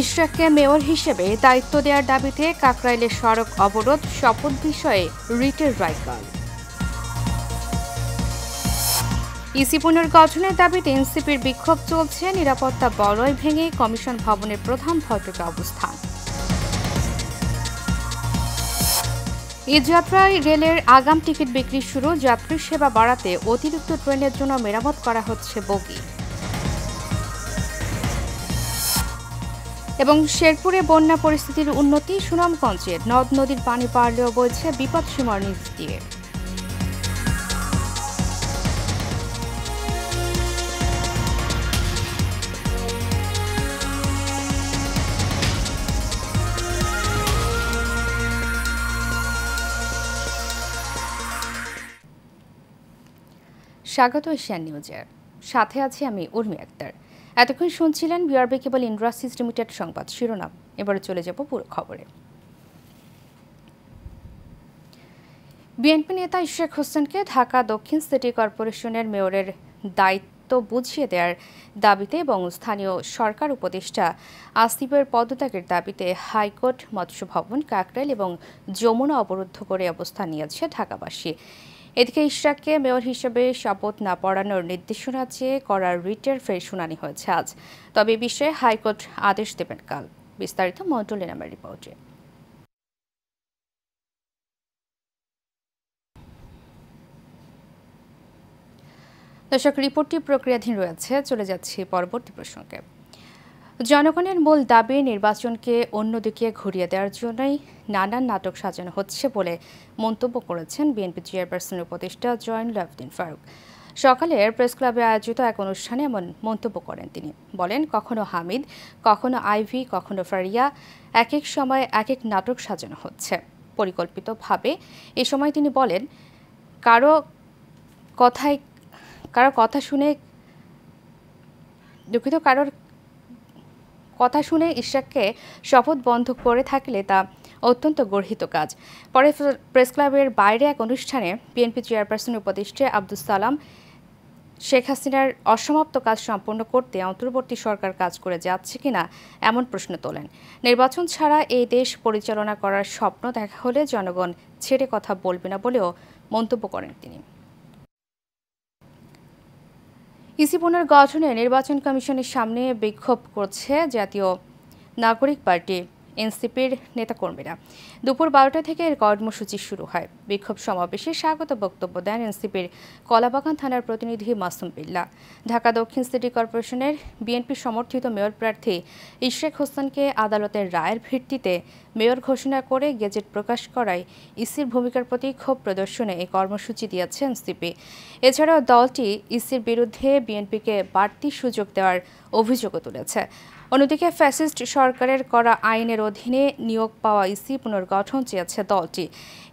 ইশরাককে mayor হিসেবে দায়িত্ব দেওয়ার দাবিতে কাকরাইলে সড়ক অবরোধ, শপথ বিষয়ে রিটের রায় কাল। ইসি পুনর্গঠনের দাবিতে এনসিপির বিক্ষোভ চলছে, নিরাপত্তা বলয় ভেঙে কমিশন ভবনের প্রধান ফটকে অবস্থান। ঈদযাত্রায় রেলের আগাম টিকিট বিক্রি শুরু, যাত্রী সেবা বাড়াতে অতিরিক্ত ট্রেনের জন্য মেরামত করা হচ্ছে বগি। এবং শেরপুরে বন্যা পরিস্থিতির উন্নতি, সুনামগঞ্জে নদ নদীর পানি বাড়লেও বইছে বিপদসীমার নিচ দিয়ে। স্বাগত এশিয়ান নিউজের সাথে আছি আমি উর্মি আক্তার। এতক্ষণ শুনছিলেন বিআরবি কেবল ইন্ডাস্ট্রিজ লিমিটেড সংবাদ শিরোনাম। এবারে চলে যাব পুরো খবরে। বিএনপি নেতা ইশরাক হোসেনকে ঢাকা দক্ষিণ সিটি কর্পোরেশনের মেয়রের দায়িত্ব বুঝিয়ে দেওয়ার দাবিতে এবং স্থানীয় সরকার উপদেষ্টা আসিফের পদত্যাগের দাবিতে হাইকোর্ট, মৎস্য ভবন, কাকরাইল এবং যমুনা অবরুদ্ধ করে অবস্থান নিয়েছে ঢাকাবাসী। এদিকে ইশরাককে মেয়র হিসেবে শপথ না পড়ানোর নির্দেশনা চেয়ে করা রিটের ফের শুনানি হয়েছে আজ। তবে এ বিষয়ে হাইকোর্ট আদেশ দেবেন কাল। বিস্তারিত মন্টুল নামের রিপোর্টে। দর্শক, রিপোর্টটি প্রক্রিয়াধীন রয়েছে, চলে যাচ্ছি পরবর্তী প্রসঙ্গে। জনগণের মূল দাবি নির্বাচনকে অন্যদিকে ঘুরিয়ে দেওয়ার জন্যই নানান নাটক সাজানো হচ্ছে বলে মন্তব্য করেছেন বিএনপি চেয়ারপারসনের উপদেষ্টা জয়নুল আবেদিন ফারুক। সকালের প্রেস ক্লাবে আয়োজিত এক অনুষ্ঠানে এমন মন্তব্য করেন তিনি। বলেন, কখনো হামিদ, কখনো আইভি, কখনো ফারিয়া, এক এক সময় এক এক নাটক সাজানো হচ্ছে পরিকল্পিতভাবে। এ সময় তিনি বলেন, কারো কথা শুনে ইশরাককে শপথ বন্ধ করে থাকলে তা অত্যন্ত গর্হিত কাজ। পরে প্রেস ক্লাবের বাইরে এক অনুষ্ঠানে বিএনপি চেয়ারপারসনের উপদেষ্টা আব্দুস সালাম শেখ হাসিনার অসমাপ্ত কাজ সম্পন্ন করতে অন্তর্বর্তী সরকার কাজ করে যাচ্ছে কিনা এমন প্রশ্ন তোলেন। নির্বাচন ছাড়া এই দেশ পরিচালনা করার স্বপ্ন দেখা হলে জনগণ ছেড়ে কথা বলবে না বলেও মন্তব্য করেন তিনি। ইসি পুনর্গঠনে নির্বাচন কমিশনের সামনে বিক্ষোভ করছে জাতীয় নাগরিক পার্টি এনসিপির নেতাকর্মীরা। দুপুর 12টা থেকে এর কর্মসূচি শুরু হয়। বিক্ষোভ সমাবেশে স্বাগত বক্তব্য দেন এনসিপির কলাবাগান থানার প্রতিনিধি মাসুম বিল্লাহ। ঢাকা দক্ষিণ সিটি কর্পোরেশনের বিএনপি সমর্থিত মেয়র প্রার্থী ইশরাক হোসেনকে আদালতের রায়ের ভিত্তিতে মেয়র ঘোষণা করে গেজেট প্রকাশ করায় ইসির ভূমিকার প্রতি ক্ষোভ প্রদর্শনে এই কর্মসূচি দিয়েছে এনসিপি। এছাড়াও দলটি ইসির বিরুদ্ধে বিএনপিকে বাড়তি সুযোগ দেওয়ার অভিযোগও তুলেছে। অন্যদিকে ফ্যাসিস্ট সরকারের করা আইনের অধীনে নিয়োগ পাওয়া ইসি পুনর্গঠন চেয়েছে দলটি।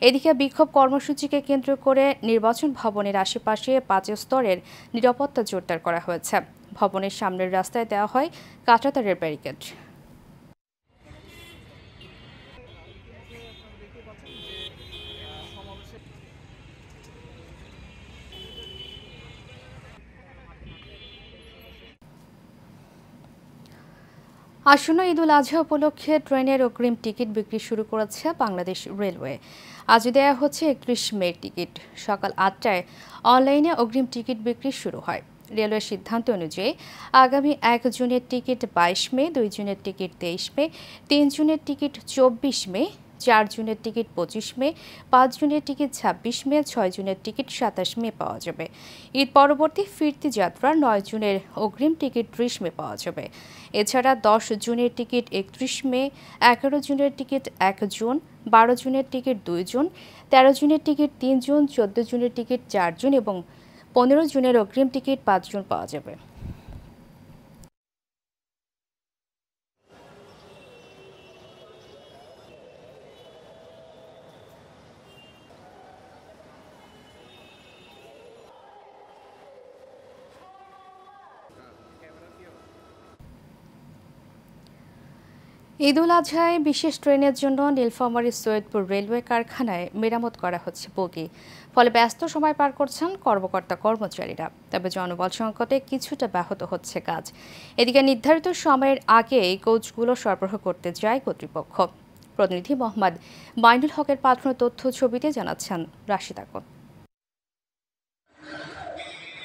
এদিকে বিক্ষোভ কর্মসূচিকে কেন্দ্র করে নির্বাচন ভবনের আশেপাশে 5 স্তরের নিরাপত্তা জোরদার করা হয়েছে। ভবনের সামনের রাস্তায় দেওয়া হয় কাঁটাতারের ব্যারিকেড। আসন্ন ঈদুল আজহা উপলক্ষে ট্রেনের অগ্রিম টিকিট বিক্রি শুরু করেছে বাংলাদেশ রেলওয়ে। আজ দেয়া হচ্ছে 31 মে টিকিট। সকাল 8টায় অনলাইনে অগ্রিম টিকিট বিক্রি শুরু হয়। রেলওয়ের সিদ্ধান্ত অনুযায়ী আগামী 1 জুনের টিকিট 22 মে, 2 জুনের টিকিট 23 মে, 3 জুনের টিকিট 24 মে, 4 জুনের টিকিট 25 মে, 5 জুনের টিকিট 26 মে, 6 জুনের টিকিট 27 মে পাওয়া যাবে। ঈদ পরবর্তী ফিরতি যাত্রা 9 জুনের অগ্রিম টিকিট 30 মে পাওয়া যাবে। এছাড়া 10 জুনের টিকিট 31 মে, 11 জুনের টিকিট 1 জুন, 12 জুনের টিকিট 2 জুন, 13 জুনের টিকিট 3 জুন, 14 জুনের টিকিট 4 জুন এবং 15 জুনের অগ্রিম টিকিট 5 জুন পাওয়া যাবে। ঈদুল আজহায় বিশেষ ট্রেনের জন্য নীলফামারী সৈয়দপুর রেলওয়ে কারখানায় মেরামত করা হচ্ছে বগি। ফলে ব্যস্ত সময় পার করছেন কর্মকর্তা কর্মচারীরা। তবে জনবল সংকটে কিছুটা ব্যাহত হচ্ছে কাজ। এদিকে নির্ধারিত সময়ের আগে এই কোচগুলো সরবরাহ করতে যায় কর্তৃপক্ষ। প্রতিনিধি মোহাম্মদ মাইনুল হকের পাঠানো তথ্য ছবিতে জানাচ্ছেন রাশিদ আকন।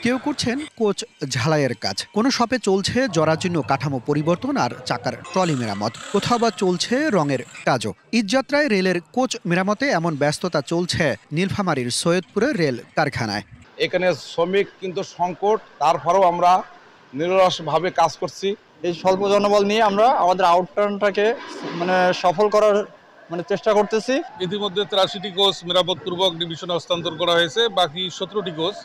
কেউ করছেন কোচ ঝালাইয়ের কাজ, কোনো শপে চলছে জরাজীর্ণ কাঠামো পরিবর্তন আর চাকার ট্রলি মেরামত, কোথাও বা চলছে রঙের কাজও। ঈদযাত্রায় রেলের কোচ মেরামতে এমন ব্যস্ততা চলছে নীলফামারীর সৈয়দপুরের রেল কারখানায়। এখানে শ্রমিক কিন্তু সংকট, তারপরেও আমরা নিরলসভাবে কাজ করছি। এই স্বল্প জনবল নিয়ে আমরা আমাদের আউটটার্নটাকে সফল করার চেষ্টা করতেছি। ইতিমধ্যে 83টি কোচ মেরামতপূর্বক ডিভিশনে হস্তান্তর করা হয়েছে। বাকি 17টি কোচ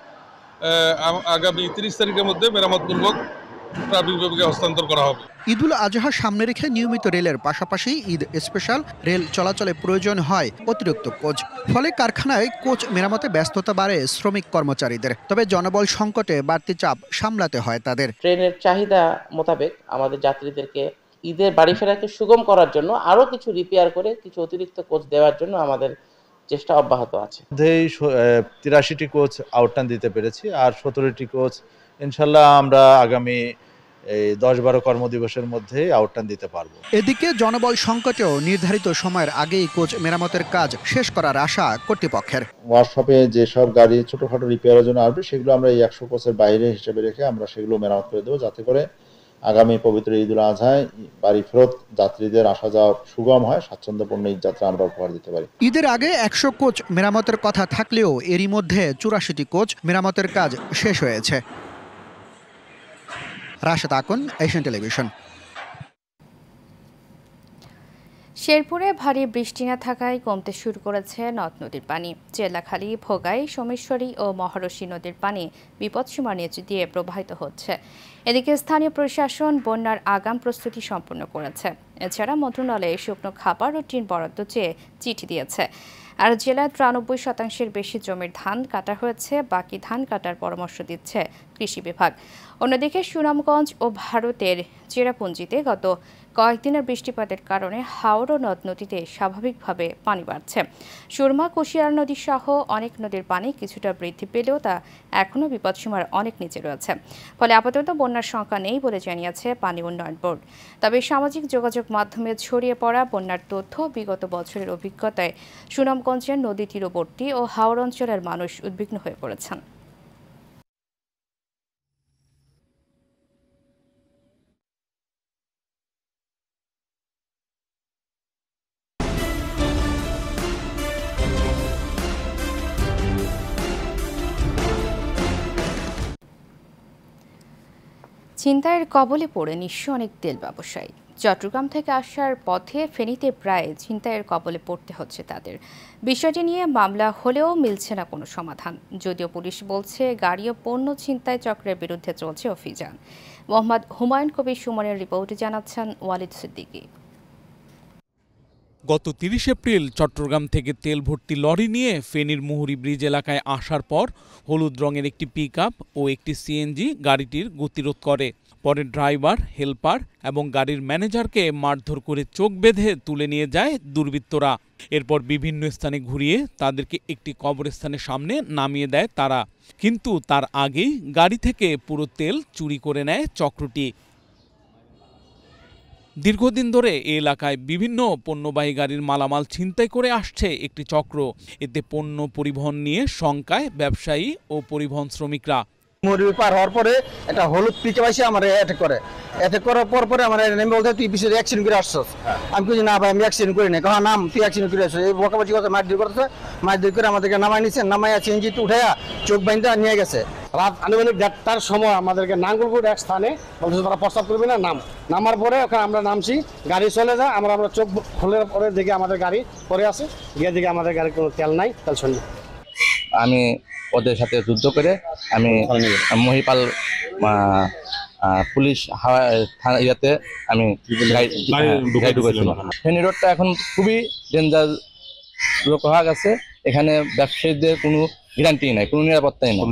আগামী 30 তারিখের মধ্যে মেরামতপূর্বক ট্রাফিক বিভাগে হস্তান্তর করা হবে। ঈদুল আজহা সামনে রেখে নিয়মিত রেলের পাশাপাশি ঈদ স্পেশাল রেল চলাচলে প্রয়োজন হয় অতিরিক্ত কোচ। ফলে কারখানায় কোচ মেরামতে ব্যস্ততা বাড়ে শ্রমিক কর্মচারীদের। তবে জনবল সংকটে বাড়তি চাপ সামলাতে হয় তাদের। ট্রেনের চাহিদা মোতাবেক আমাদের যাত্রীদেরকে ঈদের বাড়ি ফেরাকে সুগম করার জন্য আরো কিছু রিপেয়ার করে কিছু অতিরিক্ত কোচ দেওয়ার জন্য আমাদের চেষ্টা অব্যাহত আছে। 83টি কোচ আউটটার্ন দিতে পেরেছি, আর 17টি কোচ ইনশাল্লাহ আমরা আগামী 10-12 কর্মদিবসের মধ্যে আউটটার্ন দিতে পারবো। এদিকে জনবল সংকটেও নির্ধারিত সময়ের আগেই কোচ মেরামতের কাজ শেষ করার আশা কর্তৃপক্ষের। ওয়ার্কশপে যেসব গাড়ি ছোটখাটো রিপেয়ারের জন্য আসবে সেগুলো আমরা এই 100 কোচের বাইরে হিসেবে রেখে আমরা সেগুলো মেরামত করে দেবো, যাতে করে আগামী পবিত্র ঈদুল আজহায় বাড়ি ফেরত যাত্রীদের আসা যাওয়া সুগম হয়, স্বাচ্ছন্দ্যপূর্ণ ঈদ যাত্রা আমরা উপহার দিতে পারি। ঈদের আগে 100 কোচ মেরামতের কথা থাকলেও এরই মধ্যে 84টি কোচ মেরামতের কাজ শেষ হয়েছে। Rashid Akon, Asian Television. শেরপুরে ভারী বৃষ্টি না থাকায় কমতে শুরু করেছে নদ নদীর পানি। চেল্লাখালী, ভোগাই, সোমেশ্বরী ও মহারশী নদীর পানি বিপদসীমার নিচ দিয়ে প্রবাহিত হচ্ছে। এদিকে স্থানীয় প্রশাসন বন্যার আগাম প্রস্তুতি সম্পন্ন করেছে। এছাড়া মন্ত্রণালয়ে শুকনো খাবার ও টিন বরাদ্দ চেয়ে চিঠি দিয়েছে। আর জেলার 93% বেশি জমির ধান কাটা হয়েছে, বাকি ধান কাটার পরামর্শ দিচ্ছে কৃষি বিভাগ। অন্যদিকে সুনামগঞ্জ ও ভারতের চেরাপুঞ্জিতে গত কয়েকদিনের বৃষ্টিপাতের কারণে হাওড় নদ নদীতে স্বাভাবিকভাবে পানি বাড়ছে। সুরমা, কুশিয়ার নদী সহ অনেক নদীর পানি কিছুটা বৃদ্ধি পেলেও তা এখনও বিপদসীমার অনেক নিচে রয়েছে। ফলে আপাতত বন্যার সংখ্যা নেই বলে জানিয়েছে পানি উন্নয়ন বোর্ড। তবে সামাজিক যোগাযোগ মাধ্যমে ছড়িয়ে পড়া বন্যার তথ্য বিগত বছরের অভিজ্ঞতায় সুনামগঞ্জের নদী তীরবর্তী ও হাওড় অঞ্চলের মানুষ উদ্বিগ্ন হয়ে পড়েছেন। ছিনতাইয়ের কবলে পড়ে নিঃস্ব অনেক তেল ব্যবসায়ী। চট্টগ্রাম থেকে আসার পথে ফেনীতে প্রায় ছিনতাইয়ের কবলে পড়তে হচ্ছে তাদের। বিষয়টি নিয়ে মামলা হলেও মিলছে না কোনো সমাধান। যদিও পুলিশ বলছে গাড়ি ও পণ্য ছিনতাই চক্রের বিরুদ্ধে চলছে অভিযান। মোহাম্মদ হুমায়ুন কবির সুমনের রিপোর্টে জানাচ্ছেন ওয়ালিদ সিদ্দিকী। গত 30 এপ্রিল চট্টগ্রাম থেকে তেল ভর্তি লরি নিয়ে ফেনীর মুহুরী ব্রিজ এলাকায় আসার পর হলুদ রঙের একটি পিকআপ ও একটি সিএনজি গাড়িটির গতিরোধ করে। পরে ড্রাইভার, হেলপার এবং গাড়ির ম্যানেজারকে মারধর করে চোখ বেঁধে তুলে নিয়ে যায় দুর্বৃত্তরা। এরপর বিভিন্ন স্থানে ঘুরিয়ে তাদেরকে একটি কবরস্থানের সামনে নামিয়ে দেয় তারা। কিন্তু তার আগেই গাড়ি থেকে পুরো তেল চুরি করে নেয় চক্রটি। দীর্ঘদিন ধরে এ এলাকায় বিভিন্ন পণ্যবাহী গাড়ির মালামাল ছিনতাই করে আসছে একটি চক্র। এতে পণ্য পরিবহন নিয়ে শঙ্কায় ব্যবসায়ী ও পরিবহন শ্রমিকরা। মুরগি পার হওয়ার পরে একটা হলুদ পিকআপ এসে আমার অ্যাটাক করার পরে আমার নেমে বলতে তুই পিছিয়ে অ্যাক্সিডেন্ট করে আসছস। আমি বলছি না ভাই আমি অ্যাক্সিডেন্ট করি না। কারণ নাম তুই অ্যাক্সিডেন্ট করে আসছিস। এই বকাবাজি কথা মারধর করতেছে, মারধর করে আমাদেরকে নামাই নিচ্ছে, নামাইয়া সিএনজিতে উঠাইয়া চোখ বাইন্দা নিয়ে গেছে। রাত আনুমানিক 1:30টার সময় আমাদেরকে নাঙ্গলপুর এক স্থানে বলছে তোরা প্রস্তাব করবি না, নামার পরে ওখানে আমরা নামছি, গাড়ি চলে যায়। আমরা চোখ খোলার পরে দেখি আমাদের গাড়ি পরে আছে, গিয়ে দেখি আমাদের গাড়ির কোনো তেল নাই, তেল শূন্য। আমি ওদের সাথে যুদ্ধ করে আমি মহিপাল পুলিশ ইয়াতে আমি ফেনী রোডটা এখন খুবই ডেঞ্জার হয়ে গেছে। এখানে ব্যবসায়ীদের কোনো গ্যারান্টি নাই, কোনো নিরাপত্তাই নাই,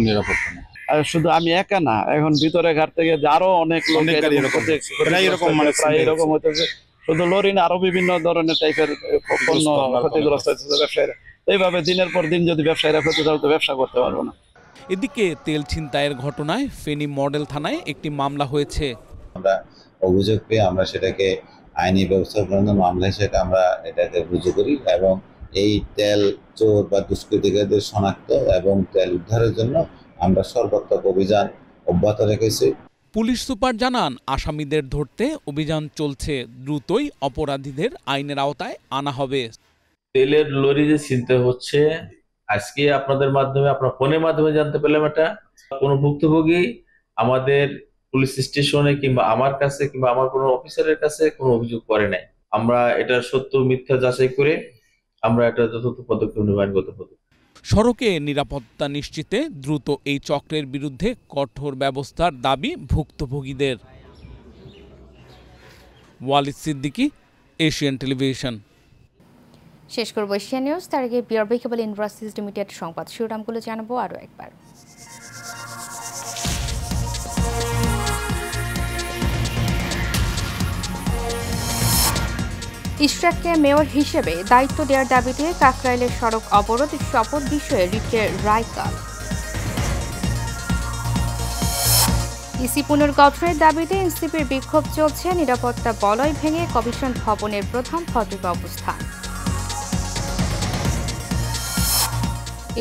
আর শুধু আমি একা না, এখন ভিতরে ঘাট থেকে আরো অনেক লোক এরকম হইতেছে। শুধু লরি না, আরো বিভিন্ন ধরনের টাইপের পণ্য ক্ষতিগ্রস্ত হচ্ছে ব্যবসায়ীরা। এইভাবে দিনের পর দিন যদি ব্যবসায়ীরা ক্ষতিগ্রস্ত ব্যবসা করতে পারবো না। এদিকে তেল ছিনতাইয়ের ঘটনায় ফেনী মডেল থানায় একটি মামলা হয়েছে। আমরা অভিযোগ পেয়ে আমরা সেটাকে আইনি ব্যবস্থা গ্রহণ মামলা হিসেবে আমরা এটাকে রুজু করি এবং এই তেল চোর বা দুষ্কৃতিকারীদের শনাক্ত এবং তেল উদ্ধারের জন্য আমরা সর্বাত্মক অভিযান অব্যাহত রেখেছি। পুলিশ সুপার জানান, আসামিদের ধরতে অভিযান চলছে, দ্রুতই অপরাধীদের আইনের আওতায় আনা হবে। তেলের লরি যে ছিনতাই হচ্ছে, আজকে আপনাদের মাধ্যমে, আপনার ফোনের মাধ্যমে জানতে পারলাম এটা। কোনো ভুক্তভোগী আমাদের পুলিশ স্টেশনে কিংবা আমার কাছে কিংবা আমার কোনো অফিসারের কাছে কোনো অভিযোগ করে নাই। আমরা এটা সত্য মিথ্যা যাচাই করে আমরা এটা যথাযথ পদক্ষেপ নেব, আইনগত পদক্ষেপ। সড়কে নিরাপত্তা নিশ্চিতে দ্রুত এই চক্রের বিরুদ্ধে কঠোর ব্যবস্থার দাবি ভুক্তভোগীদের। Walid Siddiqui, Asian Television. শেষ করব এশিয়ান নিউজ, তার আগে বিআরবি কেবল ইন্ডাস্ট্রিজ লিমিটেড সংবাদ শিরোনামগুলো জানাবো আরও একবার। ইশরাককে মেয়র হিসেবে দায়িত্ব দেওয়ার দাবিতে কাকরাইলের সড়ক অবরোধ, শপথ বিষয়ে রিটের রায় কাল। ইসি পুনর্গঠনের দাবিতে এনসিপির বিক্ষোভ চলছে, নিরাপত্তা বলয় ভেঙে কমিশন ভবনের প্রধান ফটকে অবস্থান।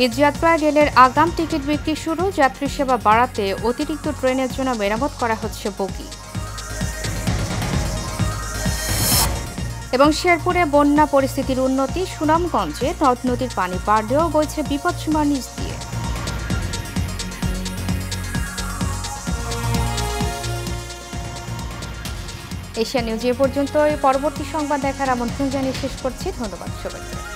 ঈদযাত্রায় রেলের আগাম টিকিট বিক্রি শুরু, যাত্রী সেবা বাড়াতে অতিরিক্ত ট্রেনের জন্য মেরামত করা হচ্ছে বগি। এবং শেরপুরে বন্যা পরিস্থিতির উন্নতি, সুনামগঞ্জে নদ নদীর পানি বাড়লেও বইছে বিপদসীমার নিচ দিয়ে। এশিয়া নিউজ এ পর্যন্ত। পরবর্তী সংবাদ দেখার আমন্ত্রণ জানিয়ে শেষ করছি। ধন্যবাদ সবাইকে।